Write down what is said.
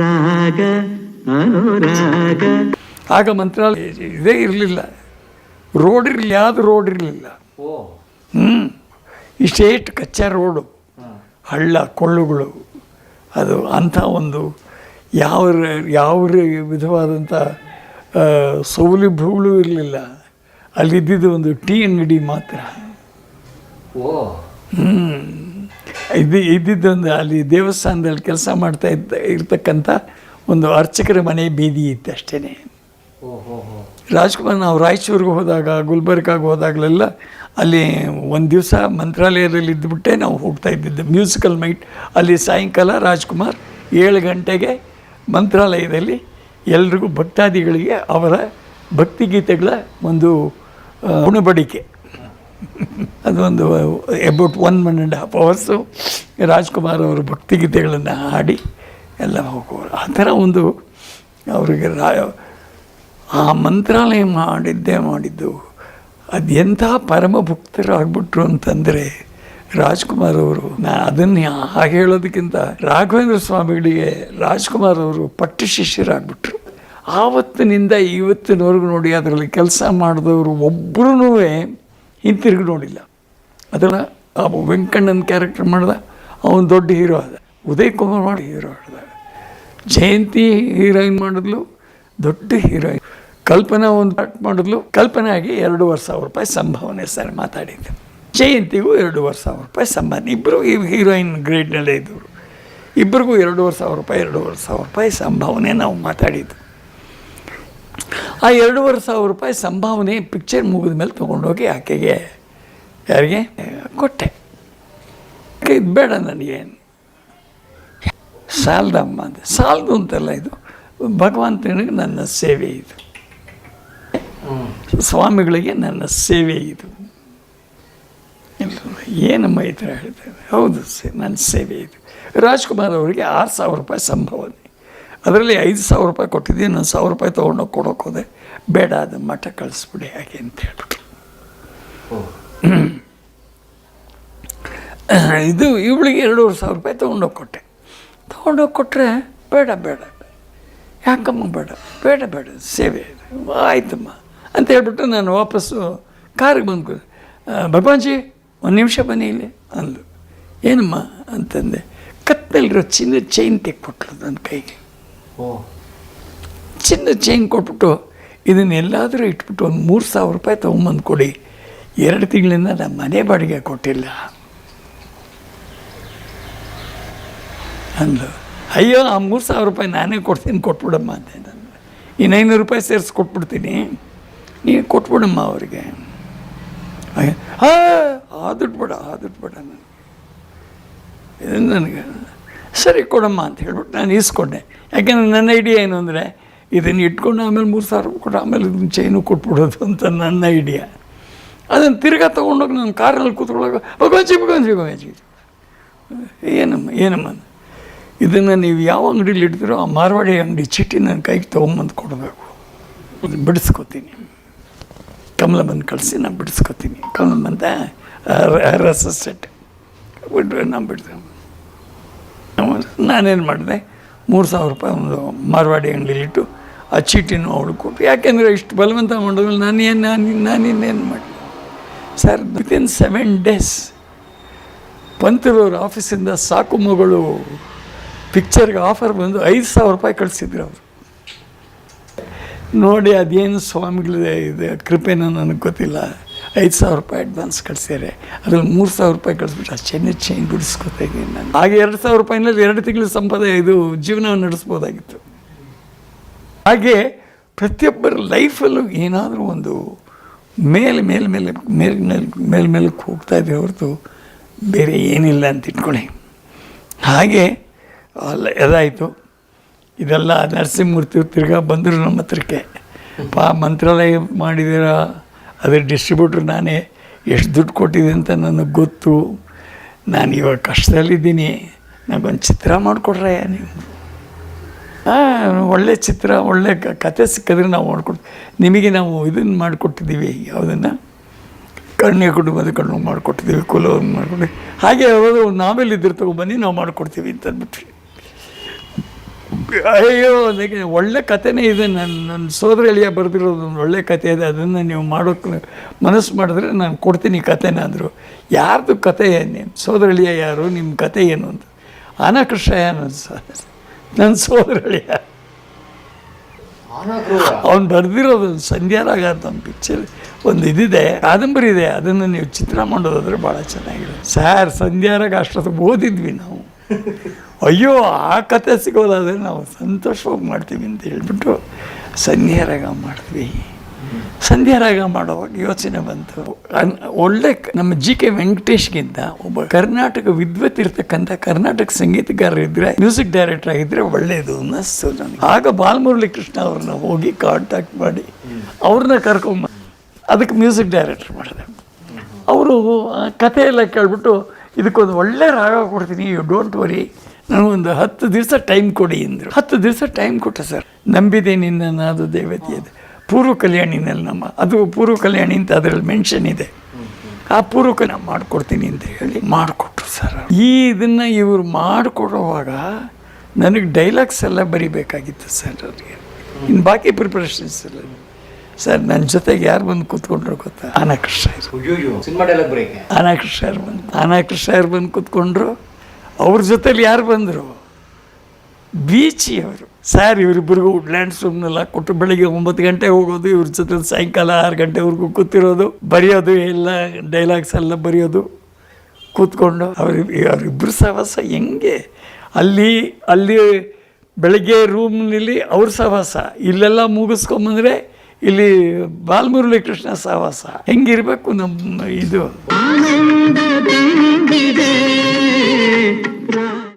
ರಾಗ ಅನುರಾಗ. ಆಗ ಮಂತ್ರಾಲಯ ಇದೇ ಇರಲಿಲ್ಲ, ರೋಡ್ ಇರಲಿಲ್ಲ, ಯಾವುದು ರೋಡ್ ಇರಲಿಲ್ಲ. ಇಷ್ಟೇಷ್ಟು ಕಚ್ಚಾ ರೋಡು, ಹಳ್ಳ ಕೊಳ್ಳುಗಳು, ಅದು ಅಂಥ ಒಂದು ಯಾವ ವಿಧವಾದಂಥ ಸೌಲಭ್ಯಗಳು ಇರಲಿಲ್ಲ. ಅಲ್ಲಿದ್ದಿದ್ದು ಒಂದು ಟೀ ಅಂಗಡಿ ಮಾತ್ರ. ಇದ್ದಿದ್ದೊಂದು ಅಲ್ಲಿ ದೇವಸ್ಥಾನದಲ್ಲಿ ಕೆಲಸ ಮಾಡ್ತಾ ಇರ್ತಕ್ಕಂಥ ಒಂದು ಅರ್ಚಕರ ಮನೆ ಬೀದಿ ಇತ್ತು ಅಷ್ಟೇ. ರಾಜ್ಕುಮಾರ್ ನಾವು ರಾಯಚೂರಿಗೆ ಹೋದಾಗ, ಗುಲ್ಬರ್ಗಾಗೆ ಹೋದಾಗಲೆಲ್ಲ ಅಲ್ಲಿ ಒಂದು ದಿವಸ ಮಂತ್ರಾಲಯದಲ್ಲಿ ಇದ್ದುಬಿಟ್ಟೆ ನಾವು ಹೋಗ್ತಾ ಇದ್ದಿದ್ದು ಮ್ಯೂಸಿಕಲ್ ನೈಟ್. ಅಲ್ಲಿ ಸಾಯಂಕಾಲ ರಾಜ್ಕುಮಾರ್ 7 ಗಂಟೆಗೆ ಮಂತ್ರಾಲಯದಲ್ಲಿ ಎಲ್ರಿಗೂ ಭಕ್ತಾದಿಗಳಿಗೆ ಅವರ ಭಕ್ತಿಗೀತೆಗಳ ಒಂದು ಉಣಬಡಿಕೆ. ಅದೊಂದು ಅಬೌಟ್ 1.5 hours ರಾಜ್ಕುಮಾರ್ ಅವರು ಭಕ್ತಿಗೀತೆಗಳನ್ನು ಹಾಡಿ ಎಲ್ಲ ಹೋಗೋರು. ಆ ಥರ ಒಂದು ಅವರಿಗೆ ಆ ಮಂತ್ರಾಲಯ ಮಾಡಿದ್ದು ಅದು ಎಂಥ ಪರಮ ಭಕ್ತರಾಗ್ಬಿಟ್ರು ಅಂತಂದರೆ ರಾಜ್ಕುಮಾರ್ ಅವರು. ಅದನ್ನು ಹಾಗೆ ಹೇಳೋದಕ್ಕಿಂತ ರಾಘವೇಂದ್ರ ಸ್ವಾಮಿಗಳಿಗೆ ರಾಜ್ಕುಮಾರ್ ಅವರು ಪಟ್ಟ ಶಿಷ್ಯರಾಗ್ಬಿಟ್ರು. ಆವತ್ತಿನಿಂದ ಇವತ್ತಿನವರೆಗೂ ನೋಡಿ ಅದರಲ್ಲಿ ಕೆಲಸ ಮಾಡಿದವರು ಒಬ್ಬರೂ ಹಿಂತಿರುಗಿ ನೋಡಿಲ್ಲ. ಅದನ್ನು ಆ ವೆಂಕಣ್ಣನ ಕ್ಯಾರೆಕ್ಟರ್ ಮಾಡ್ದ, ಅವನು ದೊಡ್ಡ ಹೀರೋ ಆದ. ಉದಯ್ ಕುಮಾರ್ ಮಾಡಿ ಹೀರೋ ಆಡ್ದ. ಜಯಂತಿ ಹೀರೋಯಿನ್ ಮಾಡಿದ್ಲು, ದೊಡ್ಡ ಹೀರೋಯಿನ್. ಕಲ್ಪನಾ ಒಂದು ಪಾರ್ಟ್ ಮಾಡಿದ್ಲು, ಕಲ್ಪನಾಗಿ 2,500,000 ರೂಪಾಯಿ ಸಂಭಾವನೆ ಸರ್ ಮಾತಾಡಿದ್ದು. ಜಯಂತಿಗೂ 2,500,000 ರೂಪಾಯಿ ಸಂಭಾವನೆ. ಇಬ್ಬರು ಹೀರೋಯಿನ್ ಗ್ರೇಡ್ನಲ್ಲೇ ಇದ್ದವರು. ಇಬ್ಬರಿಗೂ 2,500 ರೂಪಾಯಿ ಸಂಭಾವನೆ ನಾವು ಮಾತಾಡಿದ್ದು. ಆ 2,500 ರೂಪಾಯಿ ಸಂಭಾವನೆ ಪಿಕ್ಚರ್ ಮುಗಿದ ಮೇಲೆ ತೊಗೊಂಡೋಗಿ ಆಕೆಗೆ, ಯಾರಿಗೆ ಕೊಟ್ಟೆ. ಇದು ಬೇಡ ನನಗೆ, ಸಾಲದಮ್ಮ ಅಂದೆ. ಸಾಲದು ಅಂತಲ್ಲ, ಇದು ಭಗವಂತನಿಗೆ ನನ್ನ ಸೇವೆ, ಇದು ಸ್ವಾಮಿಗಳಿಗೆ ನನ್ನ ಸೇವೆ, ಇದು ಏನಮ್ಮ ಈ ಥರ ಹೇಳ್ತಾರೆ. ಹೌದು ನನ್ನ ಸೇವೆ ಇದು. ರಾಜ್ಕುಮಾರ್ ಅವರಿಗೆ 6,000 ರೂಪಾಯಿ ಸಂಭಾವನೆ. ಅದರಲ್ಲಿ 5,000 ರೂಪಾಯಿ ಕೊಟ್ಟಿದ್ದೀನಿ, ನಾನು 1,000 ರೂಪಾಯಿ ತೊಗೊಂಡೋಗಿ ಕೊಡೋಕೆ ಹೋದೆ. ಬೇಡ, ಅದು ಮಠ ಕಳಿಸ್ಬಿಡಿ ಹಾಗೆ ಅಂತ ಹೇಳ್ಬಿಟ್ರು. ಇದು ಇವಳಿಗೆ 2,500 ರೂಪಾಯಿ ತೊಗೊಂಡೋಗಿ ಕೊಟ್ಟೆ. ತೊಗೊಂಡೋಗಿ ಕೊಟ್ಟರೆ ಬೇಡ ಬೇಡ, ಯಾಕಮ್ಮ ಬೇಡ ಬೇಡ ಬೇಡ ಸೇವೆ ಆಯ್ತಮ್ಮ ಅಂತ ಹೇಳ್ಬಿಟ್ಟು ನಾನು ವಾಪಸ್ಸು ಕಾರಿಗೆ ಬಂದು, ಭಗವಾನ್ಜಿ 1 ನಿಮಿಷ ಬನ್ನಿ ಇಲ್ಲಿ ಅಂದು. ಏನಮ್ಮ ಅಂತಂದೆ. ಕತ್ತಲ್ಲಿರೋ ಚಿನ್ನದ ಚೈನ್ ತೆಕ್ಕೊಟ್ಲು ನನ್ನ ಕೈಗೆ. ಚಿನ್ನದ ಚೈನ್ ಕೊಟ್ಬಿಟ್ಟು, ಇದನ್ನೆಲ್ಲಾದರೂ ಇಟ್ಬಿಟ್ಟು ಒಂದು 3,000 ರೂಪಾಯಿ ತೊಗೊಂಬಂದು ಕೊಡಿ, 2 ತಿಂಗಳಿಂದ ನಾನು ಮನೆ ಬಾಡಿಗೆ ಕೊಟ್ಟಿಲ್ಲ ಅಂದು. ಅಯ್ಯೋ, ಆ 3,000 ರೂಪಾಯಿ ನಾನೇ ಕೊಡ್ತೀನಿ, ಕೊಟ್ಬಿಡಮ್ಮ ಅಂತ. ನಾನು ಈ 900 ರೂಪಾಯಿ ಸೇರಿಸಿ ಕೊಟ್ಬಿಡ್ತೀನಿ, ನೀನು ಕೊಟ್ಬಿಡಮ್ಮ ಅವರಿಗೆ. ಆದುಟ್ಬೇಡ ನನಗೆ, ಇದು ನನಗೆ ಸರಿ ಕೊಡಮ್ಮ ಅಂತ ಹೇಳ್ಬಿಟ್ಟು ನಾನು ಈಸ್ಕೊಂಡೆ. ಯಾಕೆಂದರೆ ನನ್ನ ಐಡಿಯಾ ಏನು ಅಂದರೆ, ಇದನ್ನು ಇಟ್ಕೊಂಡು ಆಮೇಲೆ 3,000 ರೂಪಾಯಿ ಕೊಟ್ಟು ಆಮೇಲೆ ಇದನ್ನು ಚೈನು ಕೊಟ್ಬಿಡೋದು ಅಂತ ನನ್ನ ಐಡಿಯಾ. ಅದನ್ನು ತಿರ್ಗಾ ತೊಗೊಂಡೋಗಿ ನಾನು ಕಾರಲ್ಲಿ ಕೂತ್ಕೊಳ್ಳೋಕೆ, ಭಗವಂಜಿ ಏನಮ್ಮ ಇದನ್ನು ನೀವು ಯಾವ ಅಂಗಡೀಲಿ ಇಡ್ತೀರೋ ಆ ಮಾರ್ವಾಡಿ ಅಂಗಡಿ ಚೀಟಿ ನನ್ನ ಕೈಗೆ ತೊಗೊಂಬಂದು ಕೊಡಬೇಕು, ಬಿಡಿಸ್ಕೊತೀನಿ. ಕಮಲ ಬಂದು ಕಳಿಸಿ ನಾನು ಬಿಡಿಸ್ಕೊತೀನಿ. ಕಮಲ ಬಂದ ರಸ ಸೆಟ್ ಬಿಟ್ಟರೆ ನಾನು ಬಿಡ್ತೇನೆ. ನಾನೇನು ಮಾಡಿದೆ, 3,000 ರೂಪಾಯಿ ಒಂದು ಮಾರ್ವಾಡಿ ಅಂಗಡಿಲಿಟ್ಟು ಆ ಚೀಟಿನೂ ಅವಳು ಕೊಟ್ಟು. ಯಾಕೆಂದರೆ ಇಷ್ಟು ಬಲವಂತ ಮಾಡಿದ್ಮೇಲೆ ನಾನಿನ್ನೇನು ಮಾಡಲಿ ಸರ್. ವಿತಿನ್ 7 days ಪಂತರವ್ರ ಆಫೀಸಿಂದ ಸಾಕು ಮಗಳು ಪಿಕ್ಚರ್ಗೆ ಆಫರ್ ಬಂದು 5,000 ರೂಪಾಯಿ ಕಳಿಸಿದ್ರು ಅವರು. ನೋಡಿ ಅದೇನು ಸ್ವಾಮಿಗಳಿದೆ ಇದೆ ಕೃಪೆನೋ ನನಗೆ ಗೊತ್ತಿಲ್ಲ. 5,000 ರೂಪಾಯಿ ಅಡ್ವಾನ್ಸ್ ಕಳಿಸ್ಯಾರೆ, ಅದ್ರಲ್ಲಿ 3,000 ರೂಪಾಯಿ ಕಳಿಸ್ಬಿಟ್ಟು ಆ ಚೈನ್ ಬಿಡಿಸ್ಕೊತಾ ಇದ್ದೀನಿ ನಾನು. ಹಾಗೆ 2,000 ರೂಪಾಯಿನಲ್ಲಿ 2 ತಿಂಗಳ ಸಂಪಾದನೆ ಇದು ಜೀವನವನ್ನು ನಡೆಸ್ಬೋದಾಗಿತ್ತು. ಹಾಗೆ ಪ್ರತಿಯೊಬ್ಬರ ಲೈಫಲ್ಲೂ ಏನಾದರೂ ಒಂದು ಮೇಲ್ಮೇಲಕ್ಕೆ ಹೋಗ್ತಾ ಇದೆ ಹೊರತು ಬೇರೆ ಏನಿಲ್ಲ ಅಂತ ಇಟ್ಕೊಳ್ಳಿ. ಹಾಗೆ ಅದಾಯಿತು. ಇದೆಲ್ಲ ನರಸಿಂಹಮೂರ್ತಿ ತಿರ್ಗಾ ಬಂದರು ನಮ್ಮ ಹತ್ರಕ್ಕೆ. ಮಂತ್ರಾಲಯ ಮಾಡಿದಿರ, ಅದ್ರ ಡಿಸ್ಟ್ರಿಬ್ಯೂಟ್ರ್ ನಾನೇ, ಎಷ್ಟು ದುಡ್ಡು ಕೊಟ್ಟಿದೆ ಅಂತ ನನಗೆ ಗೊತ್ತು, ನಾನು ಇವಾಗ ಕಷ್ಟದಲ್ಲಿದ್ದೀನಿ, ನನಗೊಂದು ಚಿತ್ರ ಮಾಡಿಕೊಡ್ರೆ ನೀವು. ಒಳ್ಳೆ ಚಿತ್ರ, ಒಳ್ಳೆ ಕತೆ ಸಿಕ್ಕಿದ್ರೆ ನಾವು ಮಾಡ್ಕೊಡ್ತೀವಿ. ನಿಮಗೆ ನಾವು ಇದನ್ನು ಮಾಡಿಕೊಟ್ಟಿದ್ದೀವಿ, ಯಾವುದನ್ನು ಕರ್ಣ್ಯ ಕುಟುಂಬದ ಕಣ್ಣು ಮಾಡಿಕೊಟ್ಟಿದ್ದೀವಿ, ಕುಲವನ್ನು ಮಾಡಿಕೊಟ್ಟಿದ್ದೀವಿ. ಹಾಗೆ ಯಾವುದೋ ಒಂದು ನಾವೆಲ್ ಇದ್ರೆ ತೊಗೊಬನ್ನಿ ನಾವು ಮಾಡಿಕೊಡ್ತೀವಿ ಅಂತ ಅಂದ್ಬಿಟ್ವಿ. ಅಯ್ಯೋ ಅದಕ್ಕೆ ಒಳ್ಳೆ ಕಥೆನೇ ಇದೆ. ನನ್ನ ಸೋದರ ಎಳಿಯ ಬರೆದಿರೋದು ಒಂದು ಒಳ್ಳೆ ಕಥೆ ಇದೆ. ಅದನ್ನು ನೀವು ಮಾಡೋಕ್ಕೆ ಮನಸ್ಸು ಮಾಡಿದ್ರೆ ನಾನು ಕೊಡ್ತೀನಿ ಕಥೆನಾದರೂ. ಯಾರ್ದು ಕಥೆ ನಿಮ್ಮ ಸೋದರ ಎಳಿಯ ಯಾರು, ನಿಮ್ಮ ಕಥೆ ಏನು ಅಂತ. ಆನಕೃಷ್ಣ ನನ್ನ ಸೋದರ ಎಳಿಯ ಅವ್ನು ಬರೆದಿರೋದು ಸಂಧ್ಯಾರಾಗ ಅಂತ ಒಂದು ಪಿಕ್ಚರ್ ಒಂದು ಇದಿದೆ, ಕಾದಂಬರಿ ಇದೆ. ಅದನ್ನು ನೀವು ಚಿತ್ರ ಮಾಡೋದಾದ್ರೆ ಭಾಳ ಚೆನ್ನಾಗಿದೆ ಸರ್. ಸಂಧ್ಯಾರಾಗ ಅಷ್ಟೊತ್ತು ಓದಿದ್ವಿ ನಾವು. ಅಯ್ಯೋ ಆ ಕತೆ ಸಿಗೋದಾದರೆ ನಾವು ಸಂತೋಷವಾಗಿ ಮಾಡ್ತೀವಿ ಅಂತ ಹೇಳ್ಬಿಟ್ಟು ಸಂಧ್ಯಾರಾಗ ಮಾಡಿದ್ವಿ. ಸಂಧ್ಯಾರಾಗ ಮಾಡುವಾಗ ಯೋಚನೆ ಬಂತು, ಒಳ್ಳೆ ನಮ್ಮ JK ವೆಂಕಟೇಶ್ಗಿಂತ ಒಬ್ಬ ಕರ್ನಾಟಕ ವಿದ್ವತ್ ಇರ್ತಕ್ಕಂಥ ಕರ್ನಾಟಕ ಸಂಗೀತಗಾರರು ಇದ್ದರೆ, ಮ್ಯೂಸಿಕ್ ಡೈರೆಕ್ಟರ್ ಆಗಿದ್ದರೆ ಒಳ್ಳೆಯದು ಅನ್ನಿಸ್ತು ನನಗೆ. ಆಗ ಬಾಲಮುರಳಿ ಕೃಷ್ಣ ಅವ್ರನ್ನ ಹೋಗಿ ಕಾಂಟ್ಯಾಕ್ಟ್ ಮಾಡಿ ಅವ್ರನ್ನ ಕರ್ಕೊಂಬ ಅದಕ್ಕೆ ಮ್ಯೂಸಿಕ್ ಡೈರೆಕ್ಟರ್ ಮಾಡಿದೆ. ಅವರು ಕಥೆ ಎಲ್ಲ ಕೇಳ್ಬಿಟ್ಟು ಇದಕ್ಕೊಂದು ಒಳ್ಳೆ ರಾಗ ಕೊಡ್ತೀನಿ, ಯು ಡೋಂಟ್ ವರಿ, ನನಗೊಂದು 10 ದಿವಸ ಟೈಮ್ ಕೊಡಿ ಅಂದರು. 10 ದಿವಸ ಟೈಮ್ ಕೊಟ್ಟೆ ಸರ್. ನಂಬಿದೆ ನಿನ್ನ ನಾದು ದೇವತೆ ಇದೆ, ಪೂರ್ವ ಕಲ್ಯಾಣಿನಲ್ಲಿ ಅದು ಪೂರ್ವ ಕಲ್ಯಾಣಿ ಅಂತ ಅದರಲ್ಲಿ ಮೆನ್ಷನ್ ಇದೆ. ಆ ಪೂರ್ವಕ ನಾನು ಮಾಡಿಕೊಡ್ತೀನಿ ಅಂತ ಹೇಳಿ ಮಾಡಿಕೊಟ್ರು ಸರ್. ಇದನ್ನು ಇವರು ಮಾಡಿಕೊಡುವಾಗ ನನಗೆ ಡೈಲಾಗ್ಸ್ ಎಲ್ಲ ಬರಿಬೇಕಾಗಿತ್ತು ಸರ್ ಅವ್ರಿಗೆ. ಇನ್ನು ಬಾಕಿ ಪ್ರಿಪ್ರೇಷನ್ಸ್ ಎಲ್ಲ ಸರ್. ನನ್ನ ಜೊತೆಗೆ ಯಾರು ಬಂದು ಕೂತ್ಕೊಂಡ್ರು ಗೊತ್ತಾ? ಆನಕೃಷ್ಣ ಬಂದು ಕೂತ್ಕೊಂಡ್ರು. ಅವ್ರ ಜೊತೆಲಿ ಯಾರು ಬಂದರು? ಬೀಚಿ ಅವರು ಸರ್. ಇವರಿಬ್ಬರಿಗೂ ವುಡ್ಲ್ಯಾಂಡ್ಸ್ ರೂಮ್ನೆಲ್ಲ ಕೊಟ್ಟು ಬೆಳಿಗ್ಗೆ 9 ಗಂಟೆ ಹೋಗೋದು, ಇವ್ರ ಜೊತೆ ಸಾಯಂಕಾಲ 6 ಗಂಟೆವರೆಗೂ ಕೂತಿರೋದು, ಬರೆಯೋದು, ಎಲ್ಲ ಡೈಲಾಗ್ಸ್ ಎಲ್ಲ ಬರೆಯೋದು ಕೂತ್ಕೊಂಡು. ಅವರಿಬ್ಬರು ಸಹವಾಸ ಹೆಂಗೆ ಅಲ್ಲಿ ಬೆಳಗ್ಗೆ ರೂಮ್ನಲ್ಲಿ ಅವ್ರ ಸಹವಾಸ, ಇಲ್ಲೆಲ್ಲ ಮುಗಿಸ್ಕೊಂಬಂದರೆ ಇಲ್ಲಿ ಬಾಲಮುರಳಿ ಕೃಷ್ಣ ಸಹವಾಸ. ಹೆಂಗಿರಬೇಕು ನಮ್ಮ ಇದು.